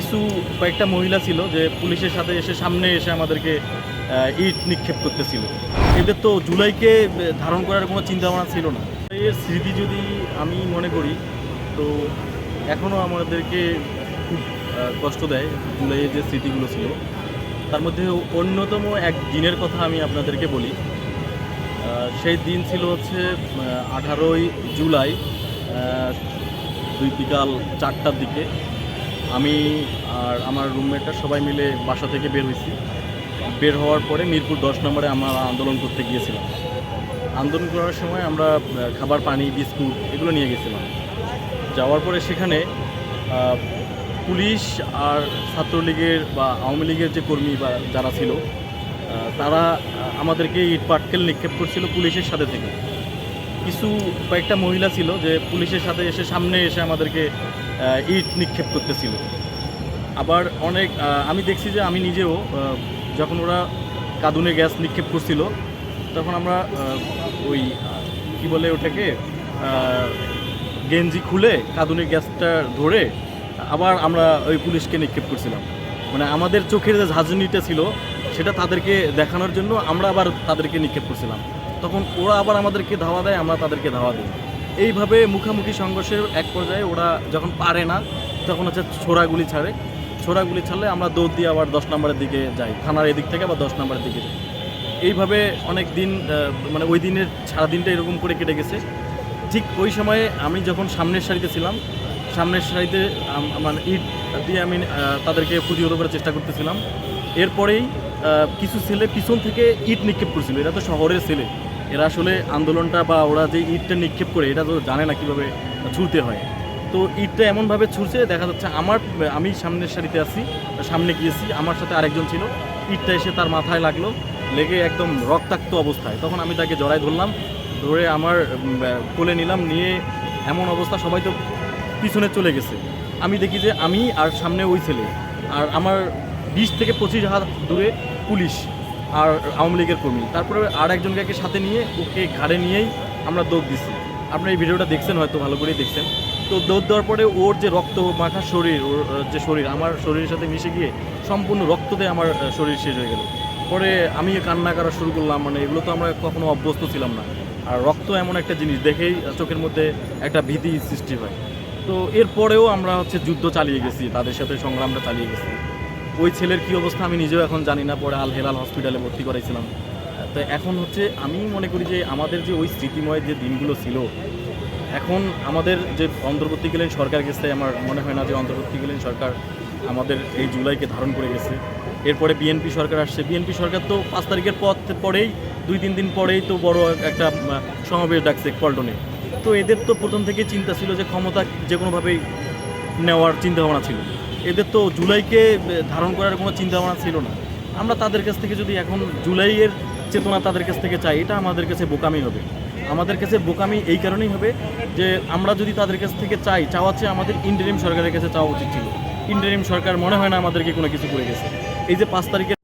কিছু কয়েকটা মহিলা ছিল যে পুলিশের সাথে এসে সামনে এসে আমাদেরকে ইট নিক্ষেপ করতেছিল। এদের তো জুলাইকে ধারণ করার কোনো চিন্তাভাবনা ছিল না। এর স্মৃতি যদি আমি মনে করি তো এখনও আমাদেরকে খুব কষ্ট দেয়। জুলাইয়ের যে স্মৃতিগুলো ছিল তার মধ্যে অন্যতম এক দিনের কথা আমি আপনাদেরকে বলি। সেই দিন ছিল হচ্ছে 18ই জুলাই বিকাল 4টার দিকে। আমি আর আমার রুমমেটটা সবাই মিলে বাসা থেকে বের হয়েছি। বের হওয়ার পরে মিরপুর 10 নম্বরে আমরা আন্দোলন করতে গিয়েছিলাম। আন্দোলন করার সময় আমরা খাবার, পানি, বিস্কুট এগুলো নিয়ে গেছিলাম। যাওয়ার পরে সেখানে পুলিশ আর ছাত্রলীগের বা আওয়ামী লীগের যে কর্মী বা যারা ছিল তারা আমাদেরকে ইট পাটকেল নিক্ষেপ করছিল পুলিশের সাথে থেকে। কিছু কয়েকটা মহিলা ছিল যে পুলিশের সাথে এসে সামনে এসে আমাদেরকে ইট নিক্ষেপ করতেছিল। আবার অনেক আমি দেখছি যে আমি নিজেও যখন ওরা কাঁদুনে গ্যাস নিক্ষেপ করছিল তখন আমরা ওই কি বলে ওটাকে গেঞ্জি খুলে কাঁদুনে গ্যাসটা ধরে আবার আমরা ওই পুলিশকে নিক্ষেপ করছিলাম। মানে আমাদের চোখের যে ঝাঁঝনিটা ছিল সেটা তাদেরকে দেখানোর জন্য আমরা আবার তাদেরকে নিক্ষেপ করছিলাম। তখন ওরা আবার আমাদেরকে ধাওয়া দেয়, আমরা তাদেরকে ধাওয়া দিই। এইভাবে মুখামুখি সংঘর্ষের এক পর্যায়ে ওরা যখন পারে না তখন হচ্ছে ছোড়াগুলি ছাড়ে। ছোড়াগুলি ছাড়লে আমরা দৌড় দিয়ে আবার 10 নম্বরের দিকে যাই, থানার এদিক থেকে আবার 10 নম্বরের দিকে যাই। এইভাবে অনেক দিন মানে ওই দিনের সারাদিনটা এরকম করে কেটে গেছে। ঠিক ওই সময়ে আমি যখন সামনের সারিতে ছিলাম, সামনের সারিতে মানে ইট দিয়ে আমি তাদেরকে প্রতিহত করার চেষ্টা করতেছিলাম। এরপরেই কিছু ছেলে পিছন থেকে ইট নিক্ষেপ করছিল। এরা তো শহরের ছেলে, এরা আসলে আন্দোলনটা বা ওরা যে ইটটা নিক্ষেপ করে এটা তো জানে না কীভাবে ছুঁড়তে হয়। তো ইটটা এমনভাবে ছুঁড়ছে, দেখা যাচ্ছে আমি সামনের সারিতে আছি, সামনে গিয়েছি, আমার সাথে আরেকজন ছিল, ইটটা এসে তার মাথায় লাগলো, লেগে একদম রক্তাক্ত অবস্থায়। তখন আমি তাকে জড়ায় ধরলাম, ধরে আমার কোলে নিলাম, নিয়ে এমন অবস্থা সবাই তো পিছনে চলে গেছে। আমি দেখি যে আমি আর সামনে ওই ছেলে, আর আমার 20 থেকে 25 হাত দূরে পুলিশ আর আওয়ামী লীগের কর্মী। তারপরে আর একজনকে সাথে নিয়ে ওকে ঘাড়ে নিয়েই আমরা দৌড় দিচ্ছি। আপনার এই ভিডিওটা দেখছেন, হয়তো ভালো করেই দেখছেন। তো দৌড় দেওয়ার পরে ওর যে রক্ত মাখা শরীর, ওর যে শরীর আমার শরীরের সাথে মিশে গিয়ে সম্পূর্ণ রক্ততে আমার শরীর শেষ হয়ে গেল। পরে আমি কান্না করা শুরু করলাম। মানে এগুলো তো আমরা কখনো অভ্যস্ত ছিলাম না। আর রক্ত এমন একটা জিনিস দেখেই চোখের মধ্যে একটা ভীতি সৃষ্টি হয়। তো এরপরেও আমরা যুদ্ধ চালিয়ে গেছি, তাদের সাথে সংগ্রামটা চালিয়ে গেছি। ওই ছেলের কী অবস্থা আমি নিজেও এখন জানি না। পরে আল হেলাল হসপিটালে ভর্তি করাইছিলাম। তো এখন আমি মনে করি যে আমাদের যে ওই স্মৃতিময় যে দিনগুলো ছিল, এখন আমাদের যে অন্তর্বর্তীকালীন সরকার গেছে, আমার মনে হয় না যে অন্তর্বর্তীকালীন সরকার আমাদের এই জুলাইকে ধারণ করে গেছে। এরপরে বিএনপি সরকার আসছে। বিএনপি সরকার তো 5 তারিখের পরেই 2-3 দিন পরেই তো বড় একটা সমাবেশ ডাকছে পল্টনে। তো এদের তো প্রথম থেকেই চিন্তা ছিল যে ক্ষমতা যে কোনোভাবেই নেওয়ার চিন্তাভাবনা ছিল। এদের তো জুলাইকে ধারণ করার কোনো চিন্তাভাবনা ছিল না। আমরা তাদের কাছ থেকে যদি এখন জুলাইয়ের চেতনা তাদের কাছ থেকে চাই, এটা আমাদের কাছে বোকামি হবে। আমাদের কাছে বোকামি এই কারণেই হবে যে আমরা যদি তাদের কাছ থেকে চাওয়া চেয়ে আমাদের ইন্টারিম সরকারের কাছে চাওয়া উচিত ছিল। ইন্টারিম সরকার মনে হয় না আমাদেরকে কোনো কিছু করে গেছে। এই যে 5 তারিখের